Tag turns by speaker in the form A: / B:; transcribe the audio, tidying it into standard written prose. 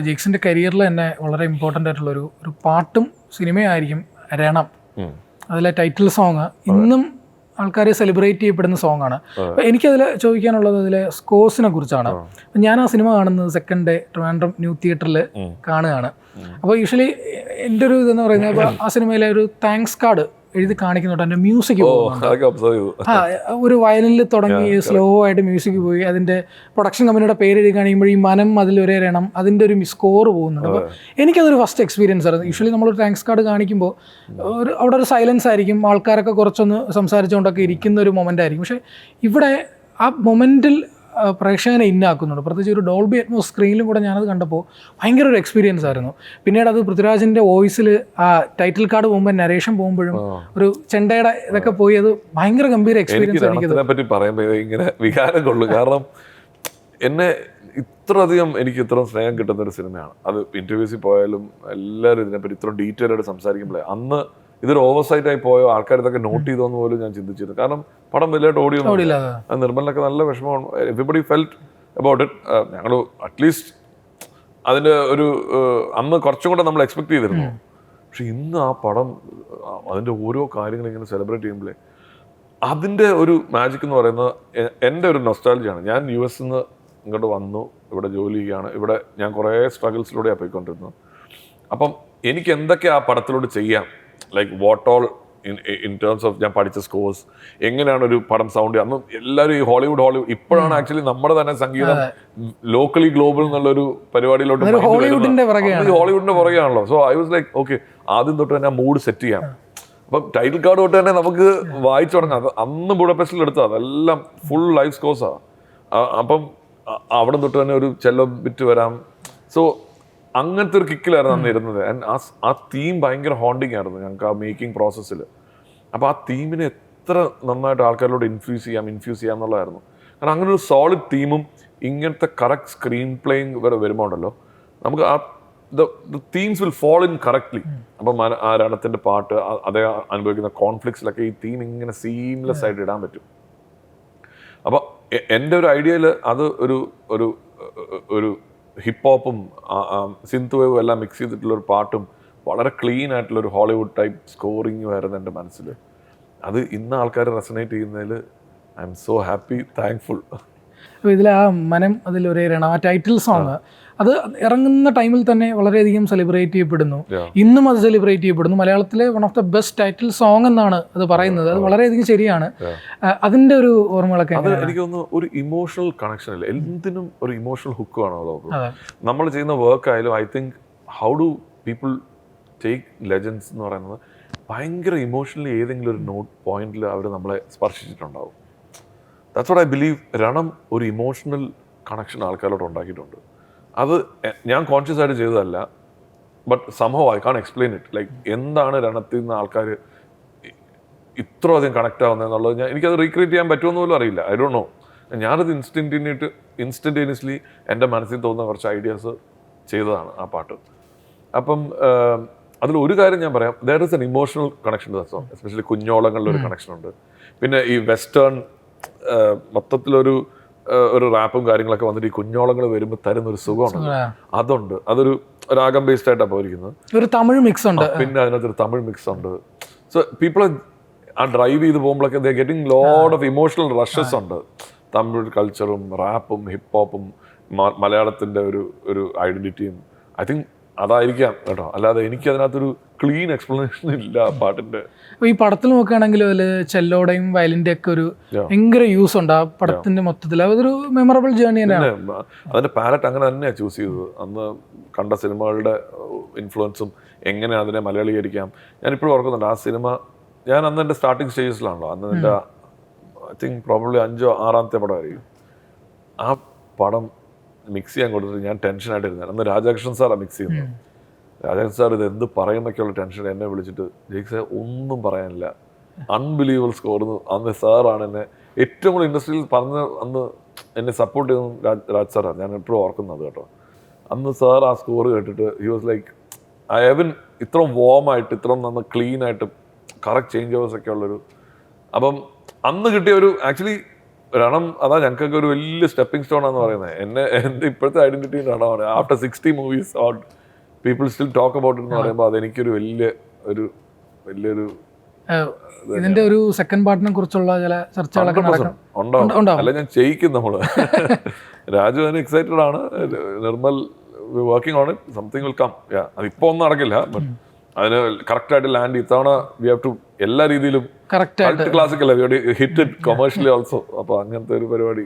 A: ജെയ്ക്സിൻ്റെ കരിയറിൽ തന്നെ വളരെ ഇമ്പോർട്ടൻ്റ് ആയിട്ടുള്ളൊരു പാട്ടും സിനിമയായിരിക്കും രണം. അതിലെ ടൈറ്റിൽ സോങ് ഇന്നും ആൾക്കാർ സെലിബ്രേറ്റ് ചെയ്യപ്പെടുന്ന സോങ് ആണ്. അപ്പോൾ എനിക്കതിൽ ചോദിക്കാനുള്ളത് അതിലെ സ്കോഴ്സിനെ കുറിച്ചാണ്. ഞാൻ ആ സിനിമ കാണുന്നത് സെക്കൻഡ് ഡേ ട്രിവാൻഡ്രം ന്യൂ തിയേറ്ററിൽ കാണുകയാണ്. അപ്പോൾ യൂഷ്വലി എൻ്റെ ഒരു ഇതെന്ന് പറയുന്നത് ഇപ്പോൾ ആ സിനിമയിലെ ഒരു താങ്ക്സ് കാർഡ് എഴുതി കാണിക്കുന്നുണ്ട്. എൻ്റെ മ്യൂസിക് ഒരു വയലിനിൽ തുടങ്ങി സ്ലോ ആയിട്ട് മ്യൂസിക് പോയി അതിൻ്റെ പ്രൊഡക്ഷൻ കമ്പനിയുടെ പേര് എഴുതി കാണിക്കുമ്പോൾ ഈ മനം അതിലൊരേ രണം അതിൻ്റെ ഒരു സ്കോർ പോകുന്നുണ്ട്. അപ്പോൾ എനിക്കതൊരു ഫസ്റ്റ് എക്സ്പീരിയൻസ് ആയിരുന്നു. യൂഷ്വലി നമ്മളൊരു താങ്ക്സ് കാർഡ് കാണിക്കുമ്പോൾ അവിടെ ഒരു സൈലൻസ് ആയിരിക്കും, ആൾക്കാരൊക്കെ കുറച്ചൊന്ന് സംസാരിച്ചുകൊണ്ടൊക്കെ ഇരിക്കുന്ന ഒരു മൊമെൻ്റ് ആയിരിക്കും. പക്ഷേ ഇവിടെ ആ മൊമെൻറ്റിൽ പ്രേക്ഷകനെ ഇന്നാക്കുന്നുണ്ട്. പ്രത്യേകിച്ച് ഒരു ഡോൾബി അറ്റ്മോസ് സ്ക്രീനിലും കൂടെ ഞാനത് കണ്ടപ്പോൾ ഭയങ്കര ഒരു എക്സ്പീരിയൻസ് ആയിരുന്നു. പിന്നീട് അത് പൃഥ്വിരാജിൻ്റെ വോയിസിൽ ആ ടൈറ്റിൽ കാർഡ് പോകുമ്പോൾ നരേഷൻ പോകുമ്പോഴും ഒരു ചെണ്ടയുടെ ഇതൊക്കെ പോയി അത് ഭയങ്കര ഗംഭീര എക്സ്പീരിയൻസ്.
B: എനിക്കതിനെ പറ്റി പറയുമ്പോൾ ഇങ്ങനെ വികാരം കൊള്ളു. കാരണം എനിക്ക് ഇത്ര സ്നേഹം കിട്ടുന്ന ഒരു സിനിമയാണ് അത്. ഇന്റർവ്യൂസിൽ പോയാലും എല്ലാവരും ഇതിനെപ്പറ്റി ഇത്ര ഡീറ്റെയിൽ ആയിട്ട് സംസാരിക്കുമ്പോഴേ അന്ന് ഇതൊരു ഓവർസൈറ്റ് ആയി പോയോ, ആൾക്കാർ ഇതൊക്കെ നോട്ട് ചെയ്തോന്ന് പോലും ഞാൻ ചിന്തിച്ചിരുന്നു. കാരണം പടം വലിയായിട്ട് ഓടിയൊന്നുമില്ല. നിർമ്മലിനൊക്കെ നല്ല വിഷമമാണ്. Everybody felt about it. ഞങ്ങൾ അറ്റ്ലീസ്റ്റ് അതിൻ്റെ ഒരു അന്ന് കുറച്ചും കൂടെ നമ്മൾ എക്സ്പെക്ട് ചെയ്തിരുന്നു. പക്ഷെ ഇന്ന് ആ പടം അതിൻ്റെ ഓരോ കാര്യങ്ങൾ ഇങ്ങനെ സെലിബ്രേറ്റ് ചെയ്യുമ്പോഴേ അതിൻ്റെ ഒരു മാജിക് എന്ന് പറയുന്നത് എൻ്റെ ഒരു നൊസ്റ്റാൾജിയാണ്. ഞാൻ US നിന്ന് ഇങ്ങോട്ട് വന്നു, ഇവിടെ ജോലി ചെയ്യുകയാണ്. ഇവിടെ ഞാൻ കുറേ സ്ട്രഗിൾസിലൂടെയാണ് പോയിക്കൊണ്ടിരുന്നത്. അപ്പം എനിക്ക് എന്തൊക്കെ ആ പടത്തിലൂടെ ചെയ്യാം, like what all in terms of ഞാൻ പഠിച്ച സ്കോഴ്സ്, എങ്ങനെയാണ് ഒരു പടം സൗണ്ട്. അന്ന് എല്ലാവരും ഈ ഹോളിവുഡ് ഇപ്പോഴാണ് ആക്ച്വലി നമ്മുടെ തന്നെ സംഗീതം ലോക്കലി ഗ്ലോബൽ എന്നുള്ളൊരു പരിപാടിയിലോട്ട് ഹോളിവുഡിന്റെ പുറകെയാണല്ലോ. So I was like okay, ആദ്യം തൊട്ട് തന്നെ മൂഡ് സെറ്റ് ചെയ്യാം. അപ്പം ടൈറ്റിൽ കാർഡ് തൊട്ട് തന്നെ നമുക്ക് വായിച്ചു തുടങ്ങാം. അന്ന് ബുഡാപെസ്റ്റിൽ എടുത്താൽ അതെല്ലാം ഫുൾ ലൈവ് സ്കോഴ്സാണ്. അപ്പം അവിടെ തൊട്ട് തന്നെ ഒരു ചെല്ലോ ബിറ്റ് വരാം. സോ അങ്ങനത്തെ ഒരു കിക്കിലായിരുന്നു അന്ന് ഇരുന്നത്. ആൻഡ് ആ തീം ഭയങ്കര ഹോണ്ടിങ് ആയിരുന്നു ഞങ്ങൾക്ക് ആ മേക്കിംഗ് പ്രോസസ്സിൽ. അപ്പോൾ ആ തീമിനെ എത്ര നന്നായിട്ട് ആൾക്കാരിലോട് ഇൻഫ്യൂസ് ചെയ്യാം എന്നുള്ളതായിരുന്നു. കാരണം അങ്ങനെ ഒരു സോളിഡ് തീമും ഇങ്ങനത്തെ കറക്റ്റ് സ്ക്രീൻ പ്ലേയിങ് വരുമ്പോൾ ഉണ്ടല്ലോ, നമുക്ക് ആ the themes will fall in correctly. അപ്പം ആ രണത്തിൻ്റെ പാട്ട്, അതേ അനുഭവിക്കുന്ന കോൺഫ്ലിക്ട്സിലൊക്കെ ഈ തീം ഇങ്ങനെ സീംലെസ് ആയിട്ട് ഇടാൻ പറ്റും. അപ്പോൾ എൻ്റെ ഒരു ഐഡിയയിൽ അത് ഒരു ഹിപ്പ് ഹോപ്പും സിന്ത് വേവും എല്ലാം മിക്സ് ചെയ്തിട്ടുള്ളൊരു പാട്ടും വളരെ ക്ലീൻ ആയിട്ടുള്ളൊരു ഹോളിവുഡ് ടൈപ്പ് സ്കോറിങ്ങും ആയിരുന്നു എൻ്റെ മനസ്സിൽ. അത് ഇന്ന് ആൾക്കാർ റെസനേറ്റ് ചെയ്യുന്നതിൽ I M so happy, thankful.
A: അപ്പോൾ ഇതിൽ ആ മനം അതിലൊരേ രണം, ആ ടൈറ്റിൽ സോങ് അത് ഇറങ്ങുന്ന ടൈമിൽ തന്നെ വളരെയധികം സെലിബ്രേറ്റ് ചെയ്യപ്പെടുന്നു. ഇന്നും അത് സെലിബ്രേറ്റ് ചെയ്യപ്പെടുന്നു. മലയാളത്തിലെ one of the best title song എന്നാണ് അത് പറയുന്നത്. അത് വളരെയധികം ശരിയാണ്. അതിൻ്റെ ഒരു ഓർമ്മകളൊക്കെ
B: എനിക്ക് തോന്നുന്നു ഒരു ഇമോഷണൽ കണക്ഷൻ അല്ലേ, എന്തിനും ഒരു ഇമോഷണൽ ഹുക്ക് ആണല്ലോ നമ്മൾ ചെയ്യുന്ന വർക്ക് ആയാലും. I think how do people take legends എന്ന് പറയുന്നത് ഭയങ്കര ഇമോഷണലി ഏതെങ്കിലും ഒരു നോട്ട് പോയിന്റിൽ അവർ നമ്മളെ സ്പർശിച്ചിട്ടുണ്ടാവും. That's what I believe. Ranam ഒരു ഇമോഷണൽ കണക്ഷൻ ആൾക്കാരോട് ഉണ്ടാക്കിയിട്ടുണ്ട്. അത് ഞാൻ കോൺഷ്യസ് ആയിട്ട് ചെയ്തതല്ല, but somehow I can't explain it. Like എന്താണ് രണത്തിൽ നിന്ന് ആൾക്കാർ ഇത്ര അധികം കണക്ട് ആവുന്നത് എന്നുള്ളത് എനിക്കത് റീക്രിയേറ്റ് ചെയ്യാൻ പറ്റുമെന്ന് പോലും അറിയില്ല. I don't know. ഞാനത് ഇൻസ്റ്റന്റേനിയസ്ലി എൻ്റെ മനസ്സിൽ തോന്നുന്ന കുറച്ച് ഐഡിയാസ് ചെയ്തതാണ് ആ പാട്ട്. അപ്പം അതിലൊരു കാര്യം ഞാൻ പറയാം, there is an emotional connection to the song. Especially കുഞ്ഞോളങ്ങളിലൊരു കണക്ഷൻ ഉണ്ട്. പിന്നെ ഈ വെസ്റ്റേൺ മൊത്തത്തിലൊരു റാപ്പും കാര്യങ്ങളൊക്കെ വന്നിട്ട് ഈ കുഞ്ഞോളങ്ങൾ വരുമ്പോൾ തരുന്നൊരു സുഖമാണ്. അതുണ്ട്. അതൊരു രാഗം ബേസ്ഡ് ആയിട്ടാണ് പോയിരിക്കുന്നത്.
A: ഒരു തമിഴ് മിക്സ് ഉണ്ട്.
B: പിന്നെ അതിനകത്തൊരു തമിഴ് മിക്സ് ഉണ്ട്. സോ പീപ്പിൾ ആ ഡ്രൈവ് ചെയ്ത് പോകുമ്പോഴൊക്കെ they getting lot of emotional rushes ഉണ്ട്. തമിഴ് കൾച്ചറും റാപ്പും ഹിപ്പ് ഹോപ്പും മലയാളത്തിൻ്റെ ഒരു ഐഡന്റിറ്റിയും ഐ തിങ്ക് അതായിരിക്കാം കേട്ടോ. അല്ലാതെ എനിക്ക് അതിനകത്തൊരു ക്ലീൻ എക്സ്പ്ലനേഷൻ ഇല്ല ആ പാട്ടിന്റെ.
A: ഈ പടത്തിൽ നോക്കുകയാണെങ്കിൽ അതിൽ ചെല്ലോടെയും വയലിൻ്റെ ഒക്കെ ഒരു ഭയങ്കര യൂസ് ഉണ്ട് ആ പടത്തിന്റെ മൊത്തത്തിൽ. അതൊരു മെമ്മറബിൾ ജേർണി തന്നെയാണ്.
B: അതിന്റെ പാലറ്റ് അങ്ങനെ തന്നെയാണ് ചൂസ് ചെയ്തത്. അന്ന് കണ്ട സിനിമകളുടെ ഇൻഫ്ലുവൻസും എങ്ങനെ അതിനെ മലയാളീകരിക്കാം. ഞാനിപ്പോഴും ഓർക്കുന്നുണ്ട് ആ സിനിമ. ഞാൻ അന്ന് എൻ്റെ സ്റ്റാർട്ടിങ് സ്റ്റേജസിലാണല്ലോ. അന്ന് എൻ്റെ ഐ തിങ്ക് പ്രോബബ്ലി 5ാമോ 6ാമത്തെ പടമായിരിക്കും. ആ പടം മിക്സ് ചെയ്യാൻ കൊടുത്തിട്ട് ഞാൻ ടെൻഷനായിട്ടിരുന്നത്. അന്ന് രാധാകൃഷ്ണൻ സാറാണ് മിക്സ് ചെയ്യുന്നത്. രാധാകൃഷ്ണൻ സാർ ഇത് എന്ത് പറയുന്നൊക്കെയുള്ള ടെൻഷൻ എന്നെ വിളിച്ചിട്ട്, ജെയ്ക്സ് ഒന്നും പറയാനില്ല, അൺബിലീവബിൾ സ്കോർ. അന്ന് സാറാണ് എന്നെ ഏറ്റവും കൂടുതൽ ഇൻഡസ്ട്രിയിൽ പറഞ്ഞ് അന്ന് എന്നെ സപ്പോർട്ട് ചെയ്യുന്ന രാജ് സാറാണ്. ഞാൻ എപ്പോഴും ഓർക്കുന്നത് കേട്ടോ. അന്ന് സാർ ആ സ്കോർ കേട്ടിട്ട് he was like I haven't ഇത്ര വോമായിട്ട് ഇത്ര നന്ന് ക്ലീൻ ആയിട്ട് കറക്റ്റ് ചേഞ്ച് ഓവേഴ്സ് ഒക്കെ ഉള്ളൊരു. അപ്പം അന്ന് കിട്ടിയ ഒരു ആക്ച്വലി രണം അതാ ഞങ്ങൾക്കൊക്കെ ഒരു വലിയ സ്റ്റെപ്പിംഗ് സ്റ്റോൺ ആണെന്ന് പറയുന്നത്. എന്റെ ഇപ്പോഴത്തെ ഐഡന്റിറ്റി രണമാണ്. After 60 movies people still talk about എന്ന് പറയുമ്പോൾ അതെനിക്കൊരു വലിയൊരു
A: ഇതിന്റെ ഒരു സെക്കൻഡ് പാർട്ടിനെ കുറിച്ചുള്ള ചില ചർച്ചകളൊക്കെ
B: ഉണ്ടാവും. അല്ല ഞാൻ ചെയ്യിക്കും നമ്മള്. രാജു അതിന് എക്സൈറ്റഡ് ആണ്. Nirmal working on it. Something will come. അതിപ്പോ ഒന്നും നടക്കില്ല. ബട്ട് അതിന് കറക്റ്റ് ആയിട്ട് ലാൻഡ് ഇത്തവണ വി ഹാവ് ടു എല്ലാ രീതിയിലും
A: കറക്റ്റ്
B: ക്ലാസിക്കല്ല ഹിറ്റ് ഇറ്റ് കൊമേഴ്ഷ്യലി ഓൾസോ. അപ്പൊ അങ്ങനത്തെ ഒരു പരിപാടി